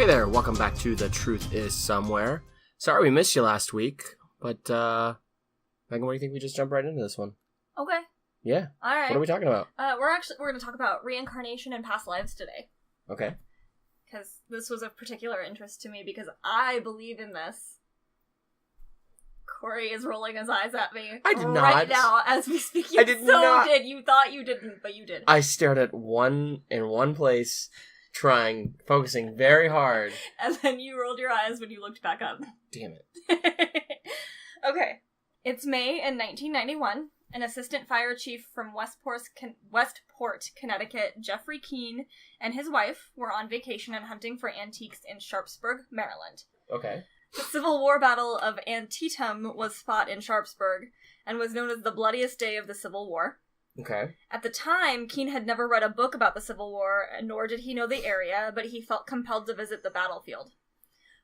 Hey there, welcome back to The Truth Is Somewhere. Sorry we missed you last week, but, Megan, what do you think we just jump right into this one? Okay. Yeah. Alright. What are we talking about? We're going to talk about reincarnation and past lives today. Okay. Because this was of particular interest to me because I believe in this. Corey is rolling his eyes at me. I did not. Right now, as we speak. I did not. Did. You thought you didn't, but you did. I stared at one place, focusing very hard. And then you rolled your eyes when you looked back up. Damn it. Okay. It's May in 1991. An assistant fire chief from Westport, Connecticut, Jeffery Keene, and his wife were on vacation and hunting for antiques in Sharpsburg, Maryland. Okay. The Civil War Battle of Antietam was fought in Sharpsburg and was known as the bloodiest day of the Civil War. Okay. At the time, Keene had never read a book about the Civil War, nor did he know the area, but he felt compelled to visit the battlefield.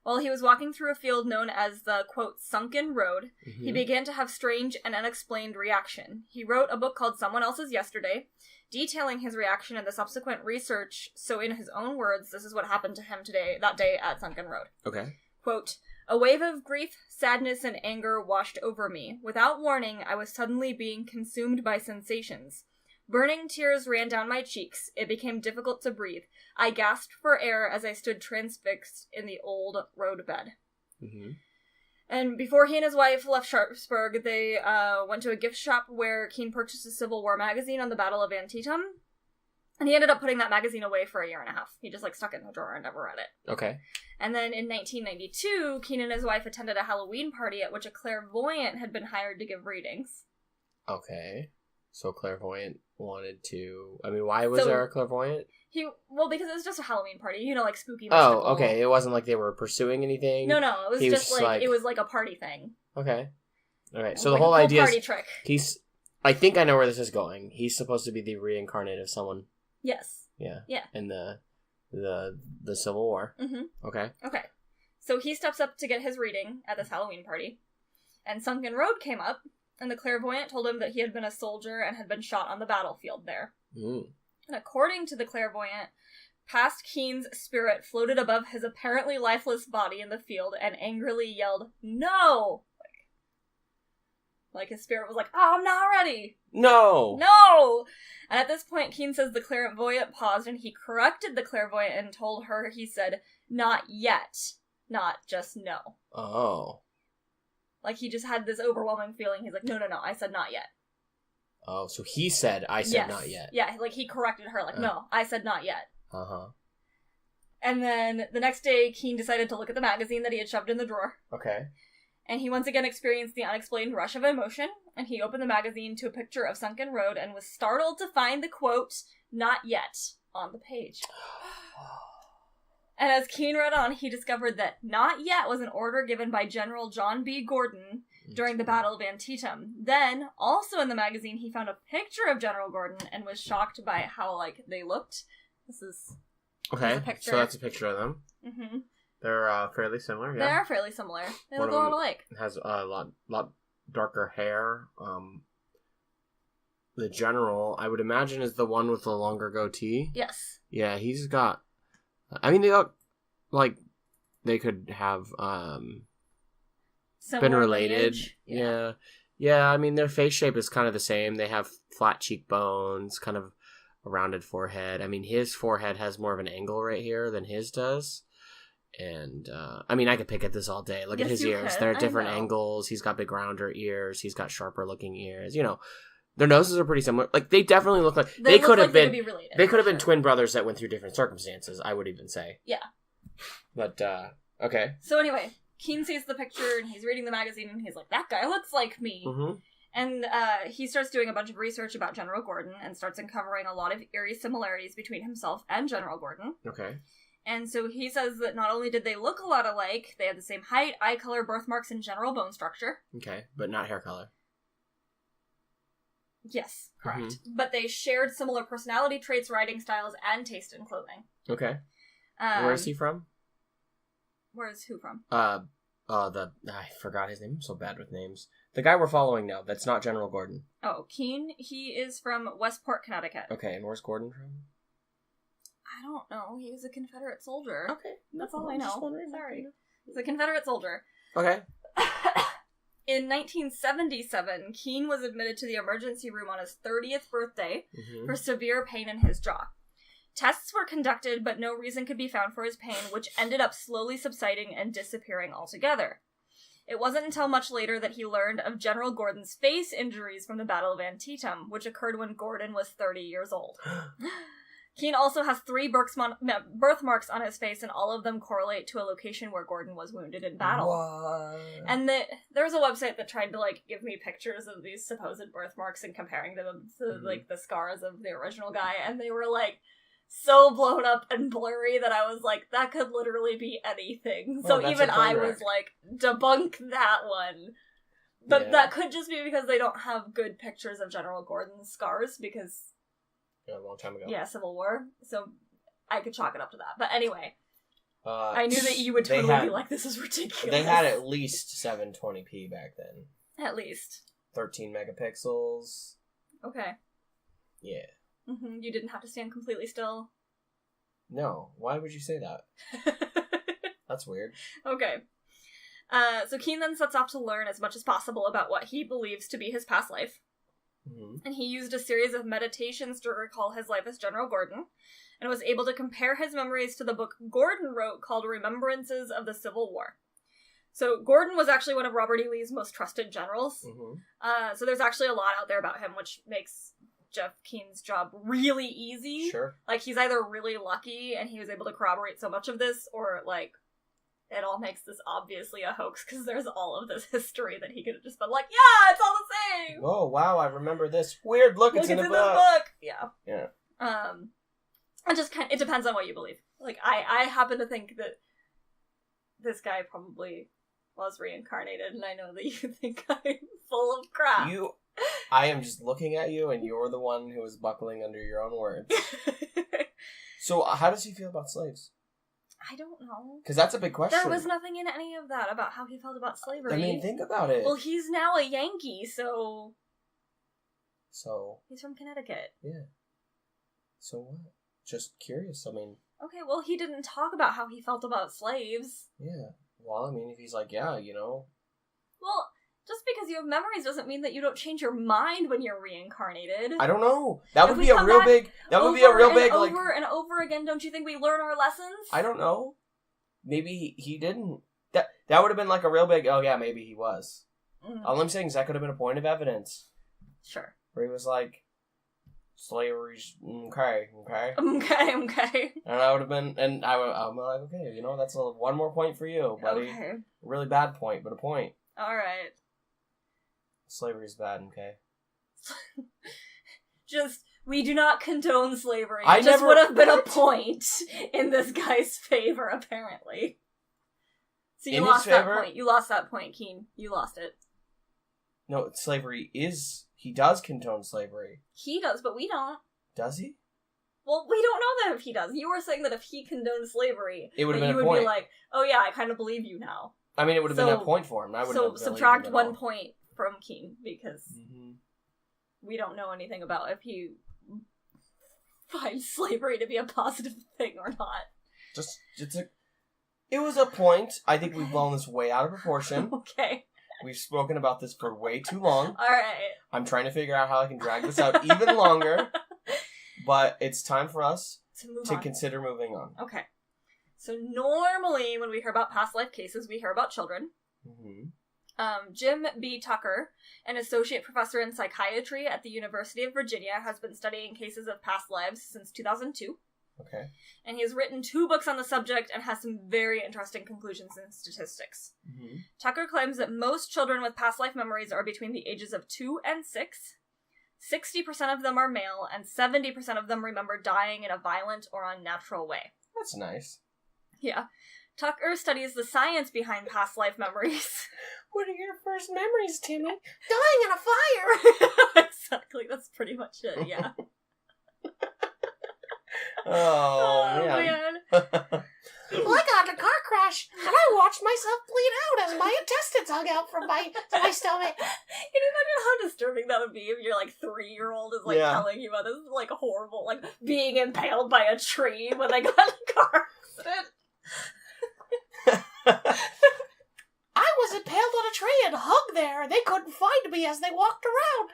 While he was walking through a field known as the, quote, sunken road, he began to have strange and unexplained reaction. He wrote a book called Someone Else's Yesterday, detailing his reaction and the subsequent research, so in his own words, this is what happened to him that day at Sunken Road. Okay. Quote, "A wave of grief, sadness, and anger washed over me. Without warning, I was suddenly being consumed by sensations. Burning tears ran down my cheeks. It became difficult to breathe. I gasped for air as I stood transfixed in the old road bed." Mm-hmm. And before he and his wife left Sharpsburg, they went to a gift shop where Keene purchased a Civil War magazine on the Battle of Antietam. And he ended up putting that magazine away for a year and a half. He just, stuck it in a drawer and never read it. Okay. And then in 1992, Keene and his wife attended a Halloween party at which a clairvoyant had been hired to give readings. Okay. So clairvoyant wanted to... why was there a clairvoyant? Because it was just a Halloween party. Spooky mystical. Oh, okay. It wasn't like they were pursuing anything? No. It was just it was like a party thing. Okay. Alright, so the whole idea party trick. I think I know where this is going. He's supposed to be the reincarnate of someone. Yes. Yeah. Yeah. In the Civil War. Mm-hmm. Okay. Okay. So he steps up to get his reading at this Halloween party, and Sunken Road came up, and the clairvoyant told him that he had been a soldier and had been shot on the battlefield there. Mm. And according to the clairvoyant, past Keene's spirit floated above his apparently lifeless body in the field and angrily yelled, "No!" Like his spirit was like, "Oh, I'm not ready! No! No!" And at this point, Keene says the clairvoyant paused and he corrected the clairvoyant and told her, he said, "Not yet. Not just no." Oh. He just had this overwhelming feeling. He's like, no, I said not yet. Oh, so he said, I said not yet. Yeah, he corrected her, no, I said not yet. Uh-huh. And then the next day, Keene decided to look at the magazine that he had shoved in the drawer. Okay. And he once again experienced the unexplained rush of emotion, and he opened the magazine to a picture of Sunken Road and was startled to find the quote, "Not yet," on the page. And as Keene read on, he discovered that "not yet" was an order given by General John B. Gordon during the Battle of Antietam. Then, also in the magazine, he found a picture of General Gordon and was shocked by how, they looked. This is okay, a picture. So that's a picture of them. Mm-hmm. They're fairly similar, yeah. They are fairly similar. They look a lot alike. Has a lot darker hair. The general, I would imagine, is the one with the longer goatee. Yes. Yeah, he's got... they look like they could have been related. Yeah. Yeah, their face shape is kind of the same. They have flat cheekbones, kind of a rounded forehead. His forehead has more of an angle right here than his does. And, I could pick at this all day. Look at his ears. Could. They're at different angles. He's got big rounder ears. He's got sharper looking ears. Their noses are pretty similar. They definitely look like... They could have been... They could have been twin brothers that went through different circumstances, I would even say. Yeah. But, okay. So anyway, Keene sees the picture, and he's reading the magazine, and he's like, "That guy looks like me." Mm-hmm. And he starts doing a bunch of research about General Gordon, and starts uncovering a lot of eerie similarities between himself and General Gordon. Okay. And so he says that not only did they look a lot alike, they had the same height, eye color, birthmarks, and general bone structure. Okay, but not hair color. Yes, correct. Mm-hmm. But they shared similar personality traits, writing styles, and taste in clothing. Okay. Where is he from? Where is who from? I forgot his name. I'm so bad with names. The guy we're following now, that's not General Gordon. Oh, Keene, he is from Westport, Connecticut. Okay, and where's Gordon from? I don't know. He was a Confederate soldier. Okay. That's all I know. Sorry. He's a Confederate soldier. Okay. In 1977, Keene was admitted to the emergency room on his 30th birthday for severe pain in his jaw. Tests were conducted, but no reason could be found for his pain, which ended up slowly subsiding and disappearing altogether. It wasn't until much later that he learned of General Gordon's face injuries from the Battle of Antietam, which occurred when Gordon was 30 years old. Keene also has 3 birthmarks on his face, and all of them correlate to a location where Gordon was wounded in battle. What? And there's a website that tried to, give me pictures of these supposed birthmarks and comparing them to, the scars of the original guy, and they were, so blown up and blurry that I was like, that could literally be anything. Oh, so even I was like, debunk that one. But that could just be because they don't have good pictures of General Gordon's scars, because... Yeah, a long time ago. Yeah, Civil War. So I could chalk it up to that. But anyway, I knew that you would totally be like, this is ridiculous. They had at least 720p back then. At least. 13 megapixels. Okay. Yeah. Mm-hmm. You didn't have to stand completely still. No. Why would you say that? That's weird. Okay. So Keene then sets off to learn as much as possible about what he believes to be his past life. Mm-hmm. And he used a series of meditations to recall his life as General Gordon, and was able to compare his memories to the book Gordon wrote called Remembrances of the Civil War. So Gordon was actually one of Robert E. Lee's most trusted generals. Mm-hmm. So there's actually a lot out there about him, which makes Jeff Keene's job really easy. Sure. He's either really lucky and he was able to corroborate so much of this, or, it all makes this obviously a hoax because there's all of this history that he could have just been like, yeah, it's all the same. Oh, wow, I remember this. Weird, look it's in the book. Yeah. Yeah. It depends on what you believe. I happen to think that this guy probably was reincarnated, and I know that you think I'm full of crap. I am just looking at you, and you're the one who is buckling under your own words. So, how does he feel about slaves? I don't know. Because that's a big question. There was nothing in any of that about how he felt about slavery. I mean, think about it. Well, he's now a Yankee, so... So... He's from Connecticut. Yeah. So what? Just curious, I mean... Okay, well, he didn't talk about how he felt about slaves. Yeah. Well, I mean, if he's like, yeah, you know... Well, just because you have memories doesn't mean that you don't change your mind when you're reincarnated. I don't know. That would be a real big... That would be a real big, over and over again, don't you think we learn our lessons? I don't know. Maybe he didn't. That would have been a real big, oh yeah, maybe he was. All I'm saying is that could have been a point of evidence. Sure. Where he was like, slavery's okay. Okay. And I would have been, and I'm like, okay, that's one more point for you, buddy. Okay. A really bad point, but a point. Alright. Slavery's bad, okay? We do not condone slavery. It just would have been a point in this guy's favor, apparently. So you lost that point. You lost that point, Keene. You lost it. No, slavery is... He does condone slavery. He does, but we don't. Does he? Well, we don't know that if he does. You were saying that if he condoned slavery, it would have been a point. You would be like, oh yeah, I kind of believe you now. I mean, it would have been a point for him. I would have subtract 1 point from Keene, because we don't know anything about if he finds slavery to be a positive thing or not. It was a point. I think we've blown this way out of proportion. Okay. We've spoken about this for way too long. Alright. I'm trying to figure out how I can drag this out even longer. But it's time for us to consider moving on. Okay. So normally when we hear about past life cases, we hear about children. Mm-hmm. Jim B. Tucker, an associate professor in psychiatry at the University of Virginia, has been studying cases of past lives since 2002. Okay. And he has written 2 books on the subject and has some very interesting conclusions and statistics. Mm-hmm. Tucker claims that most children with past life memories are between the ages of 2 and 6. 60% of them are male, and 70% of them remember dying in a violent or unnatural way. That's nice. Yeah. Tucker studies the science behind past life memories. What are your first memories, Timmy? Dying in a fire! Exactly, that's pretty much it, yeah. Oh, man. Well, I got in a car crash, and I watched myself bleed out as my intestines hung out from my stomach. Can you imagine how disturbing that would be if your, like, 3-year-old is, like, telling you about this, like, horrible, like, being impaled by a tree when they got in a car accident. I was impaled on a tree and hung there, and they couldn't find me as they walked around.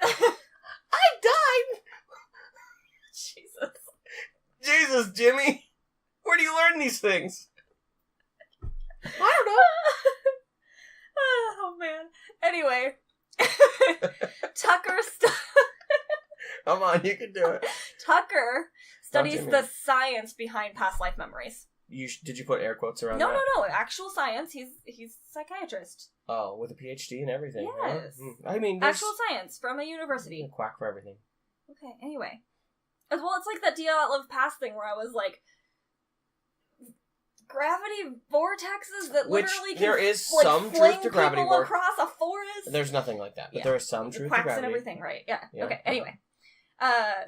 I died! Jesus, Jimmy! Where do you learn these things? I don't know. Oh, man. Anyway. Tucker Come on, you can do it. Tucker studies the science behind past life memories. Did you put air quotes around that? No. Actual science. He's a psychiatrist. Oh, with a PhD and everything. Yes. I mean, actual science from a university. Quack for everything. Okay, anyway. Well, it's like that Do You Not Love Past thing where I was like, gravity vortexes that literally can, there is like, some fling truth to gravity people across a forest. There's nothing like that, but there is some truth to quacks gravity. And everything, right? Yeah. Okay. Anyway,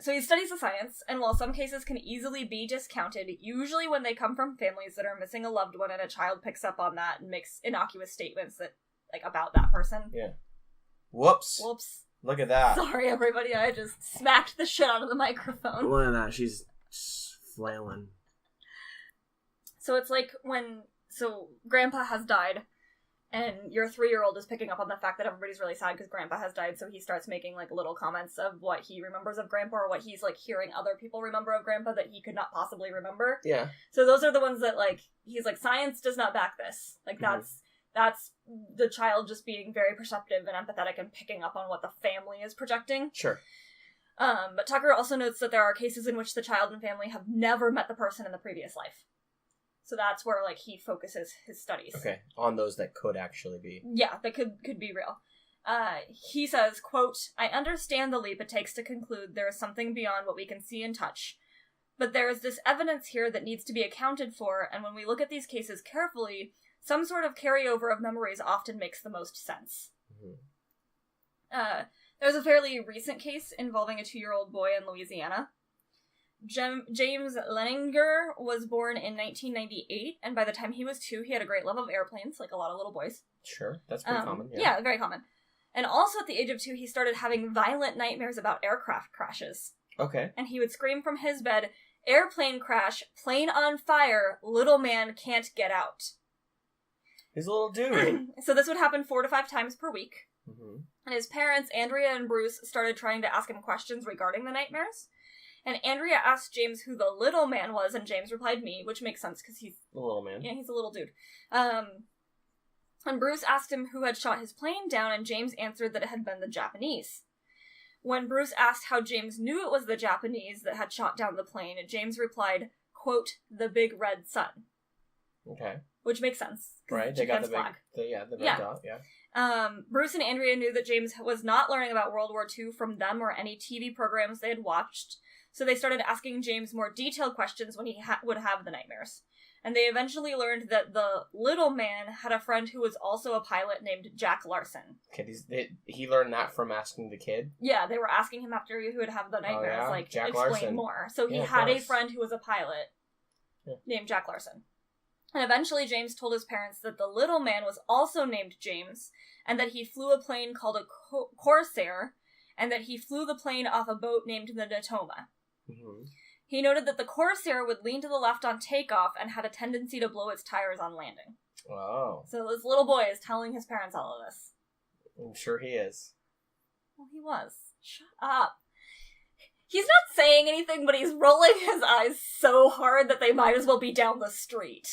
so he studies the science, and while some cases can easily be discounted, usually when they come from families that are missing a loved one, and a child picks up on that and makes innocuous statements that, like, about that person. Yeah. Whoops. Look at that. Sorry, everybody. I just smacked the shit out of the microphone. Look at that. She's flailing. So it's like so Grandpa has died, and your 3-year-old is picking up on the fact that everybody's really sad because Grandpa has died, so he starts making, like, little comments of what he remembers of Grandpa, or what he's, like, hearing other people remember of Grandpa that he could not possibly remember. Yeah. So those are the ones that, like, he's like, science does not back this. Like, that's the child just being very perceptive and empathetic and picking up on what the family is projecting. Sure. But Tucker also notes that there are cases in which the child and family have never met the person in the previous life. So that's where, like, he focuses his studies. Okay, on those that could actually be. Yeah, that could be real. He says, quote, "I understand the leap it takes to conclude there is something beyond what we can see and touch. But there is this evidence here that needs to be accounted for, and when we look at these cases carefully, some sort of carryover of memories often makes the most sense." Mm-hmm. There's a fairly recent case involving a 2-year-old boy in Louisiana. James Leninger was born in 1998, and by the time he was 2, he had a great love of airplanes, like a lot of little boys. Sure, that's pretty common. Yeah, very common. And also at the age of 2, he started having violent nightmares about aircraft crashes. Okay. And he would scream from his bed, "Airplane crash, plane on fire, little man can't get out." He's a little dude. So this would happen 4 to 5 times per week. Mm-hmm. And his parents, Andrea and Bruce, started trying to ask him questions regarding the nightmares. And Andrea asked James who the little man was, and James replied me, which makes sense because he's a little man. Yeah, he's a little dude. And Bruce asked him who had shot his plane down, and James answered that it had been the Japanese. When Bruce asked how James knew it was the Japanese that had shot down the plane, James replied, quote, "The big red sun." Okay. Which makes sense. Right, they got the flag. The red dot, yeah. Bruce and Andrea knew that James was not learning about World War II from them or any TV programs they had watched, so they started asking James more detailed questions when he would have the nightmares. And they eventually learned that the little man had a friend who was also a pilot named Jack Larson. Okay, he learned that from asking the kid? Yeah, they were asking him after he would have the nightmares, like, Jack explain Larson. more. So he had a friend who was a pilot named Jack Larson. And eventually James told his parents that the little man was also named James, and that he flew a plane called a Corsair, and that he flew the plane off a boat named the Natoma. Mm-hmm. He noted that the Corsair would lean to the left on takeoff and had a tendency to blow its tires on landing. Wow. So this little boy is telling his parents all of this. I'm sure he is. Well, he was. Shut up. He's not saying anything, but he's rolling his eyes so hard that they might as well be down the street.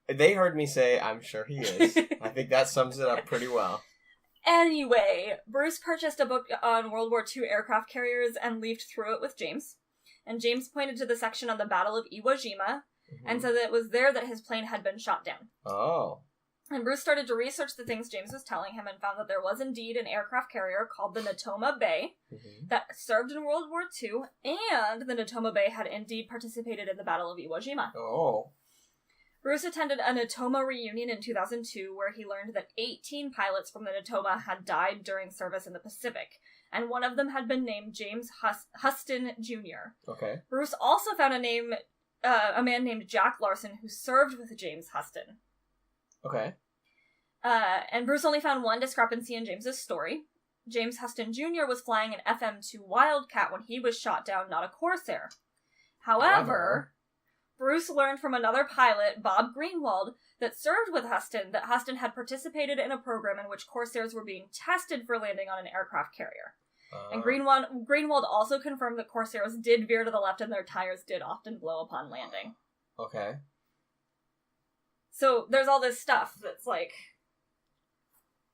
They heard me say, "I'm sure he is." I think that sums it up pretty well. Anyway, Bruce purchased a book on World War II aircraft carriers and leafed through it with James. And James pointed to the section on the Battle of Iwo Jima, and said that it was there that his plane had been shot down. Oh. And Bruce started to research the things James was telling him and found that there was indeed an aircraft carrier called the Natoma Bay that served in World War II, and the Natoma Bay had indeed participated in the Battle of Iwo Jima. Oh. Bruce attended a Natoma reunion in 2002 where he learned that 18 pilots from the Natoma had died during service in the Pacific, and one of them had been named James Huston Jr. Okay. Bruce also found a man named Jack Larson who served with James Huston. Okay. And Bruce only found one discrepancy in James's story. James Huston Jr. was flying an FM-2 Wildcat when he was shot down, not a Corsair. However, Bruce learned from another pilot, Bob Greenwald, that served with Huston, that Huston had participated in a program in which Corsairs were being tested for landing on an aircraft carrier. And Greenwald also confirmed that Corsairs did veer to the left and their tires did often blow upon landing. Okay. So there's all this stuff that's like,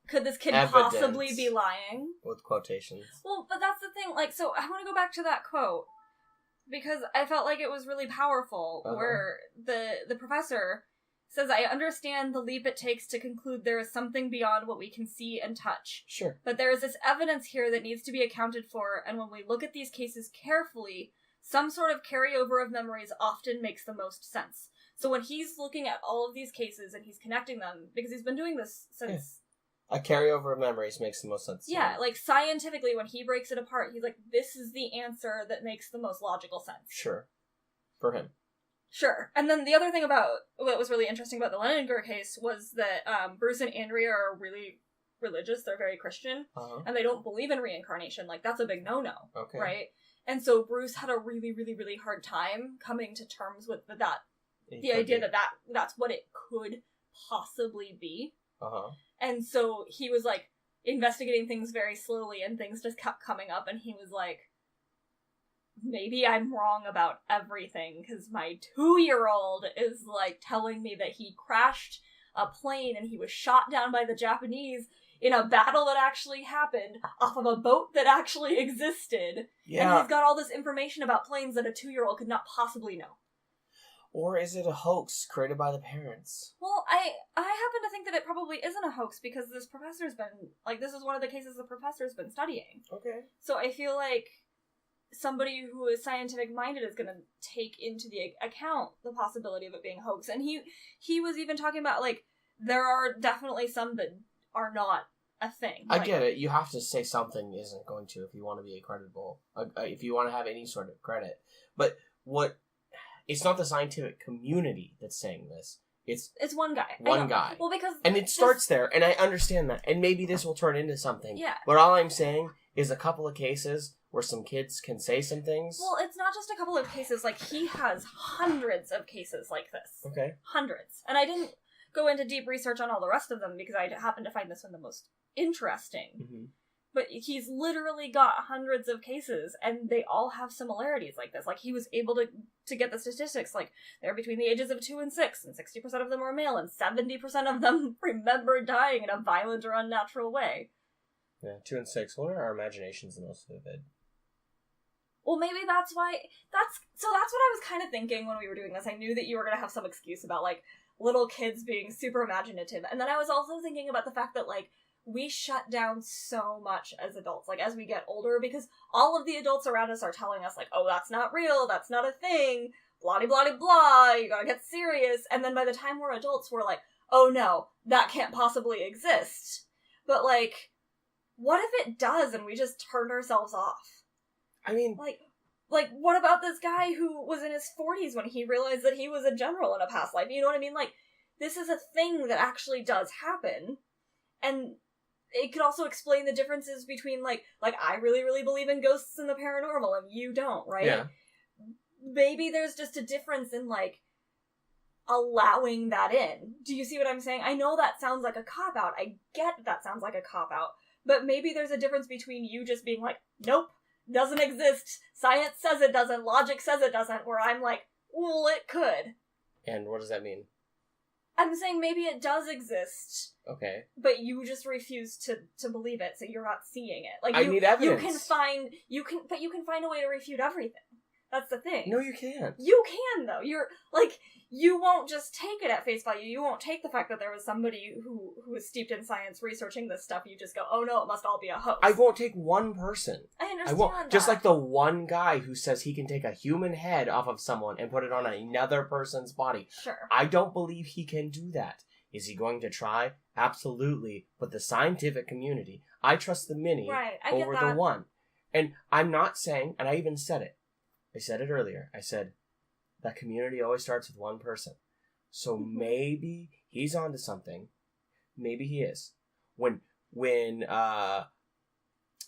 could this kid Evidence. possibly be lying? With quotations. Well, but that's the thing, like, so I want to go back to that quote, because I felt like it was really powerful, where the professor says, I understand the leap it takes to conclude there is something beyond what we can see and touch. Sure. But there is this evidence here that needs to be accounted for, and when we look at these cases carefully, some sort of carryover of memories often makes the most sense. So when he's looking at all of these cases and he's connecting them, because he's been doing this since... Yeah. A carryover of memories makes the most sense. Yeah, like scientifically, when he breaks it apart, he's like, this is the answer that makes the most logical sense. Sure. For him. Sure. And then the other thing about what was really interesting about the Leninger case was that Bruce and Andrea are really religious. They're very Christian. And they don't believe in reincarnation. Like, that's a big no-no. Okay. Right? And so Bruce had a really, really, really hard time coming to terms with the idea that that's what it could possibly be. And so he was, like, investigating things very slowly, and things just kept coming up, and he was like, maybe I'm wrong about everything, because my 2-year-old is, like, telling me that he crashed a plane and he was shot down by the Japanese in a battle that actually happened off of a boat that actually existed. Yeah. And he's got all this information about planes that a 2-year-old could not possibly know. Or is it a hoax created by the parents? Well, I happen to think that it probably isn't a hoax, because this professor's been, like, this is one of the cases the professor's been studying. Okay. So I feel like somebody who is scientific-minded is going to take into the account the possibility of it being a hoax. And he was even talking about, like, there are definitely some that are not a thing. I get it. You have to say something isn't going to if you want to be credible, if you want to have any sort of credit. But it's not the scientific community that's saying this. It's one guy. One guy. Well, because... And it starts there, and I understand that. And maybe this will turn into something. Yeah. But all I'm saying is a couple of cases where some kids can say some things. Well, it's not just a couple of cases. Like, he has hundreds of cases like this. Okay. Hundreds. And I didn't go into deep research on all the rest of them, because I happened to find this one the most interesting. Mm-hmm. But he's literally got hundreds of cases, and they all have similarities like this. Like, he was able to get the statistics, like, they're between the ages of 2 and 6, and 60% of them are male, and 70% of them remember dying in a violent or unnatural way. Yeah, 2 and 6. What are our imaginations the most vivid? Well, maybe that's why... That's what I was kind of thinking when we were doing this. I knew that you were going to have some excuse about, like, little kids being super imaginative. And then I was also thinking about the fact that, like, we shut down so much as adults, like, as we get older, because all of the adults around us are telling us, like, oh, that's not real, that's not a thing, blah, blah, blah, blah, you gotta get serious, and then by the time we're adults, we're like, oh no, that can't possibly exist. But, like, what if it does, and we just turned ourselves off? I mean... Like, what about this guy who was in his 40s when he realized that he was a general in a past life? You know what I mean? Like, this is a thing that actually does happen, and... It could also explain the differences between, like I really, really believe in ghosts and the paranormal, and you don't, right? Yeah. Maybe there's just a difference in, like, allowing that in. Do you see what I'm saying? I know that sounds like a cop-out. I get that sounds like a cop-out. But maybe there's a difference between you just being like, nope, doesn't exist. Science says it doesn't. Logic says it doesn't. Where I'm like, well, it could. And what does that mean? I'm saying maybe it does exist. Okay. But you just refuse to believe it, so you're not seeing it. Like, I need evidence. You can find a way to refute everything. That's the thing. No, you can't. You can, though. You're, like, you won't just take it at face value. You won't take the fact that there was somebody who was steeped in science researching this stuff. You just go, oh no, it must all be a hoax. I won't take one person. I understand I won't. that. Just like the one guy who says he can take a human head off of someone and put it on another person's body. Sure. I don't believe he can do that. Is he going to try? Absolutely. But the scientific community, I trust the many over the one. And I'm not saying, and I even said it. I said it earlier. I said, that community always starts with one person. So maybe he's onto something. Maybe he is. When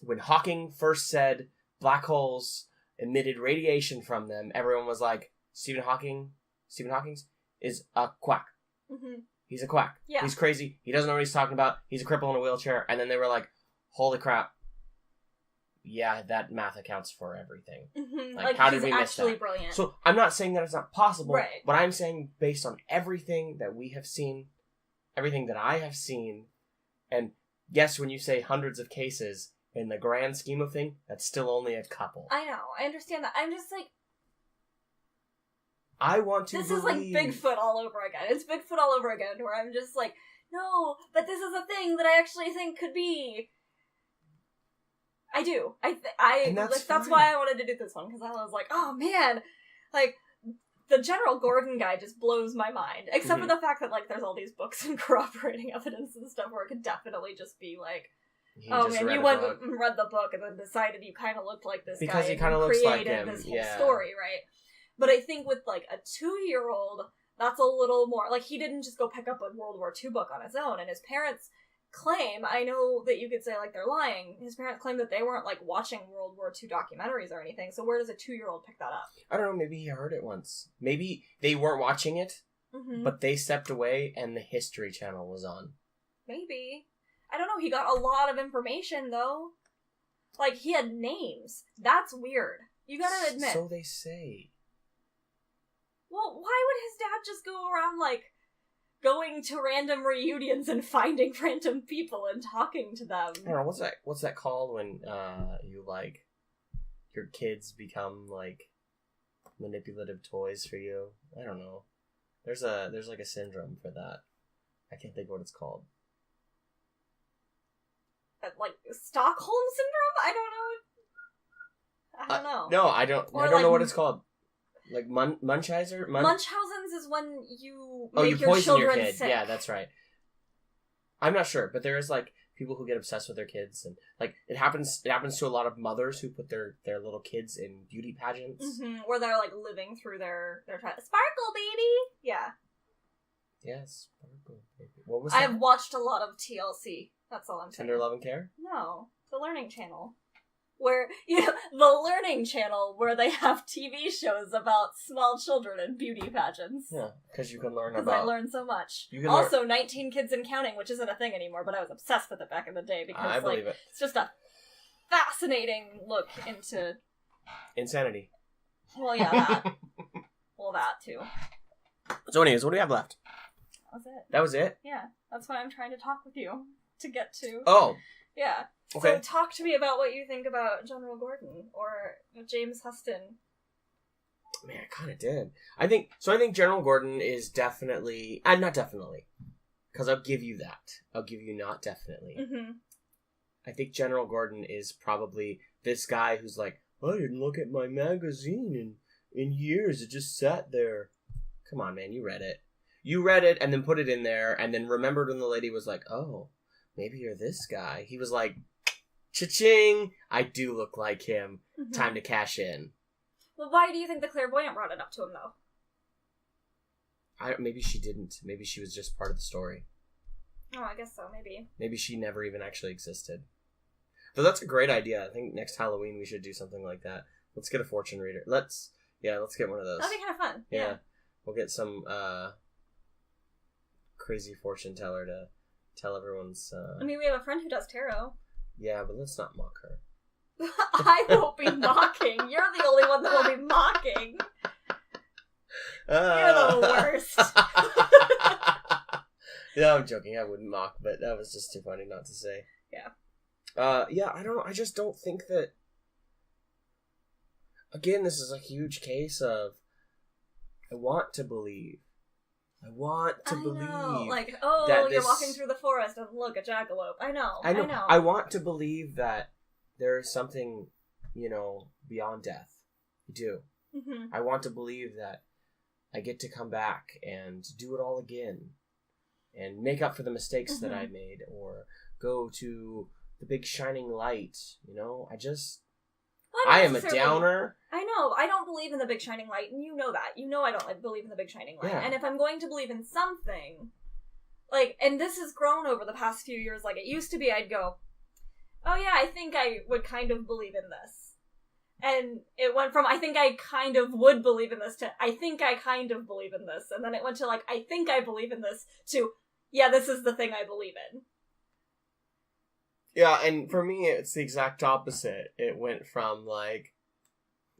when Hawking first said black holes emitted radiation from them, everyone was like, Stephen Hawking is a quack. Mm-hmm. He's a quack. Yeah. He's crazy. He doesn't know what he's talking about. He's a cripple in a wheelchair. And then they were like, holy crap. Yeah, that math accounts for everything. Mm-hmm. Like, how did we miss actually that? Brilliant. So I'm not saying that it's not possible, right. but I'm saying based on everything that we have seen, everything that I have seen, and yes, when you say hundreds of cases, in the grand scheme of things, that's still only a couple. I know. I understand that. I'm just like, I want to This is like Bigfoot all over again. It's Bigfoot all over again, where I'm just like, no, but this is a thing that I actually think could be. I do. That's why I wanted to do this one, because I was like, oh man, like, the General Gordon guy just blows my mind. Except for the fact that, like, there's all these books and corroborating evidence and stuff where it could definitely just be like, oh man, you went and read the book and then decided you kind of looked like this because guy. He kind of looks like him. This whole story, right? But I think with, like, a 2-year-old, that's a little more... Like, he didn't just go pick up a World War II book on his own, and his parents claim... I know that you could say, like, they're lying. His parents claim that they weren't, like, watching World War II documentaries or anything, so where does a 2-year-old pick that up? I don't know, maybe he heard it once. Maybe they weren't watching it, but they stepped away and the History Channel was on. Maybe. I don't know, he got a lot of information, though. Like, he had names. That's weird. You gotta admit. So they say. Well, why would his dad just go around, like, going to random reunions and finding random people and talking to them? I don't know, what's that called when, you, like, your kids become, like, manipulative toys for you? I don't know. There's like a syndrome for that. I can't think of what it's called. Like, Stockholm Syndrome? I don't know. No, I don't know what it's called. Like Munchausen's is when you you make your poison children your kid. sick. Yeah, that's right. I'm not sure, but there is like people who get obsessed with their kids, and like it happens to a lot of mothers who put their little kids in beauty pageants, where they're like living through their sparkle baby. Yeah. Yes, sparkle baby. What was that? I've watched a lot of TLC. That's all I'm saying. Tender Love and Care? No, the Learning Channel. Where, the Learning Channel, where they have TV shows about small children and beauty pageants. Yeah, because you can learn about... Because I learned so much. Also, 19 Kids and Counting, which isn't a thing anymore, but I was obsessed with it back in the day, because, I believe it. It's just a fascinating look into... Insanity. Well, yeah, that. Well, that, too. So anyways, what do we have left? That was it. That was it? Yeah, that's why I'm trying to talk with you. To get to. Oh. Yeah. Okay. So talk to me about what you think about General Gordon or James Huston. Man, I kind of did. I think General Gordon is definitely... not definitely. Because I'll give you that. I'll give you not definitely. I think General Gordon is probably this guy who's like, I didn't look at my magazine in years. It just sat there. Come on, man. You read it. You read it and then put it in there and then remembered when the lady was like, oh... Maybe you're this guy. He was like, cha-ching! I do look like him. Time to cash in. Well, why do you think the clairvoyant brought it up to him, though? Maybe she didn't. Maybe she was just part of the story. Oh, I guess so, maybe. Maybe she never even actually existed. Though that's a great idea. I think next Halloween we should do something like that. Let's get a fortune reader. Let's get one of those. That'd be kind of fun. Yeah. We'll get some crazy fortune teller to tell everyone's... I mean, we have a friend who does tarot. Yeah, but let's not mock her. I won't be mocking. You're the only one that will be mocking. You're the worst. No, I'm joking. I wouldn't mock, but that was just too funny not to say. Yeah. Yeah, I don't know. I just don't think that... Again, this is a huge case of... I want to believe. I want to believe. Like, you're walking through the forest and look, a jackalope. I know. I want to believe that there is something, beyond death. I do. I want to believe that I get to come back and do it all again. And make up for the mistakes that I made. Or go to the big shining light. I just... I am a downer. I know. I don't believe in the big shining light, and you know that. You know I don't believe in the big shining light. Yeah. And if I'm going to believe in something, and this has grown over the past few years, it used to be I'd go, oh yeah, I think I would kind of believe in this. And it went from, I think I kind of would believe in this, to, I think I kind of believe in this. And then it went to, like, I think I believe in this, to, yeah, this is the thing I believe in. Yeah, and for me, it's the exact opposite. It went from, like,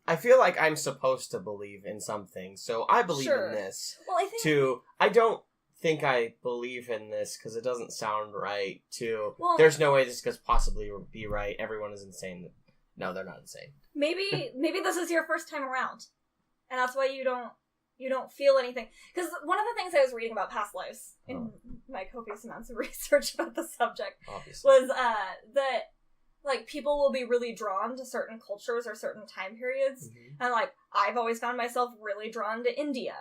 I feel like I'm supposed to believe in something, so I believe in this, well, I think... to, I don't think I believe in this because it doesn't sound right, to, well, there's no way this could possibly be right, everyone is insane. No, they're not insane. Maybe this is your first time around, and that's why you don't feel anything. Because one of the things I was reading about past lives in my copious amounts of research about the subject was that, like, people will be really drawn to certain cultures or certain time periods, and, like, I've always found myself really drawn to India.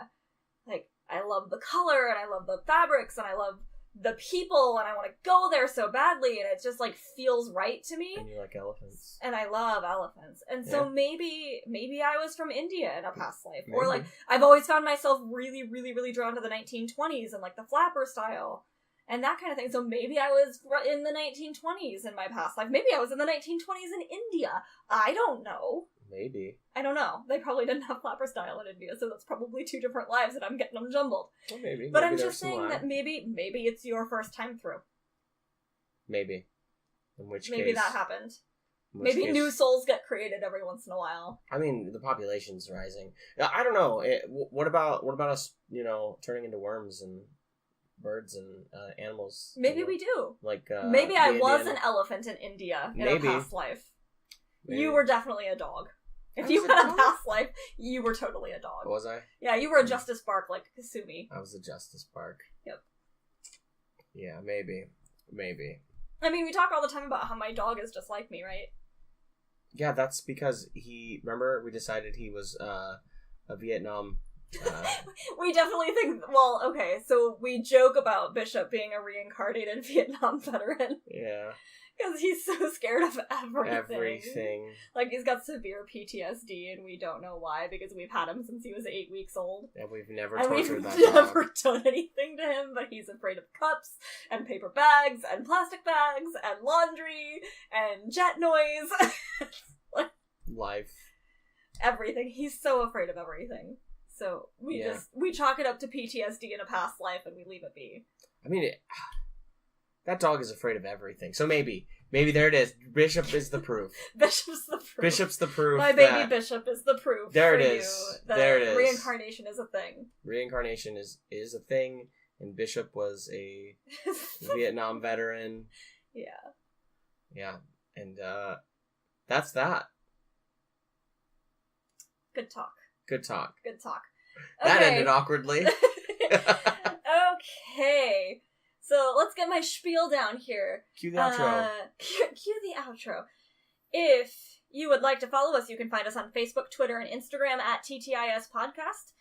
Like, I love the color, and I love the fabrics, and I love the people, and I want to go there so badly, and it just, like, feels right to me. And you like elephants. And I love elephants. And so maybe I was from India in a past life. Maybe. Or, like, I've always found myself really, really, really drawn to the 1920s and, like, the flapper style and that kind of thing. So maybe I was in the 1920s in my past life. Maybe I was in the 1920s in India. I don't know. Maybe. I don't know. They probably didn't have flapper style in India, so that's probably two different lives and I'm getting them jumbled. Well, maybe. But maybe I'm just saying that maybe it's your first time through. Maybe. In which maybe case... that happened. Maybe new souls get created every once in a while. I mean, the population's rising. I don't know. What about us, turning into worms and birds and animals? Maybe we do. Like, maybe I was an elephant in India in a past life. Maybe. You were definitely a dog. If you had a past life, you were totally a dog. Was I? Yeah, you were a Justice Bark like Kasumi. I was a Justice Bark. Yep. Yeah, maybe. I mean, we talk all the time about how my dog is just like me, right? Yeah, that's because remember, we decided he was a Vietnam... we definitely think, well, okay, so we joke about Bishop being a reincarnated Vietnam veteran. Yeah. Because he's so scared of everything. Everything. Like, he's got severe PTSD, and we don't know why, because we've had him since he was 8 weeks old. And we've never tortured that dog. We've never done anything to him, but he's afraid of cups, and paper bags, and plastic bags, and laundry, and jet noise. Life. Everything. He's so afraid of everything. So, we chalk it up to PTSD in a past life, and we leave it be. I mean, that dog is afraid of everything. So maybe there it is. Bishop is the proof. Bishop's the proof. Bishop's the proof. My baby Bishop is the proof. There it for is. You that there it is. Reincarnation is a thing. Reincarnation is a thing, and Bishop was a Vietnam veteran. Yeah. Yeah, and that's that. Good talk. Good talk. Good talk. That Okay. ended awkwardly. Okay. So let's get my spiel down here. Cue the outro. Cue the outro. If you would like to follow us, you can find us on Facebook, Twitter, and Instagram at TTIS Podcast.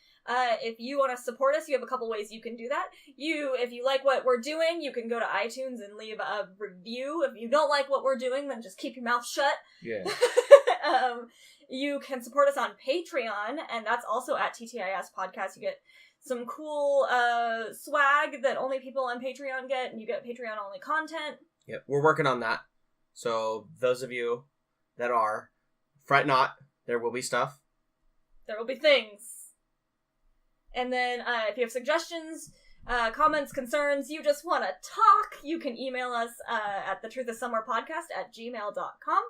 If you want to support us, you have a couple ways you can do that. If you like what we're doing, you can go to iTunes and leave a review. If you don't like what we're doing, then just keep your mouth shut. Yeah. You can support us on Patreon, and that's also at TTIS Podcast. You get some cool swag that only people on Patreon get, and you get Patreon-only content. Yep, we're working on that. So those of you that are, fret not, there will be stuff. There will be things. And then if you have suggestions, comments, concerns, you just want to talk, you can email us at thetruthissomewherepodcast@gmail.com.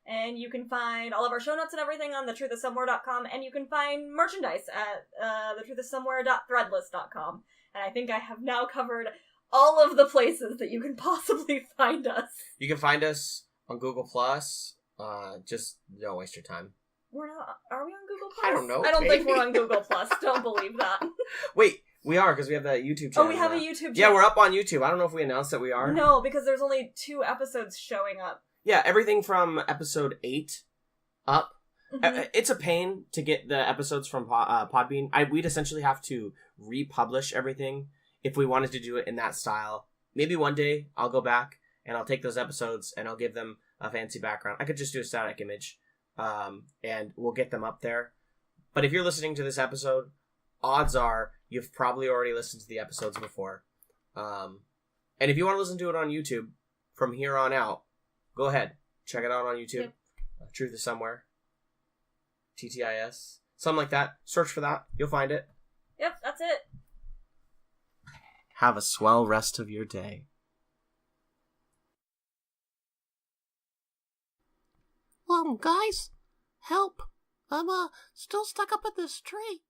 And you can find all of our show notes and everything on thetruthissomewhere.com, and you can find merchandise at thetruthissomewhere.threadless.com. And I think I have now covered all of the places that you can possibly find us. You can find us on Google+. Just don't waste your time. We're not... Are we on Google+? I don't know. I don't think we're on Google+. Don't believe that. Wait, we are, because we have that YouTube channel. Oh, we have a YouTube channel. Yeah, we're up on YouTube. I don't know if we announced that we are. No, because there's only 2 episodes showing up. Yeah, everything from episode 8 up. Mm-hmm. It's a pain to get the episodes from Podbean. We'd essentially have to republish everything if we wanted to do it in that style. Maybe one day I'll go back and I'll take those episodes and I'll give them a fancy background. I could just do a static image, and we'll get them up there. But if you're listening to this episode, odds are you've probably already listened to the episodes before. And if you want to listen to it on YouTube from here on out, Go ahead. Check it out on YouTube. Yep. Truth is Somewhere. TTIS. Something like that. Search for that. You'll find it. Yep, that's it. Have a swell rest of your day. Guys, help. I'm still stuck up in this tree.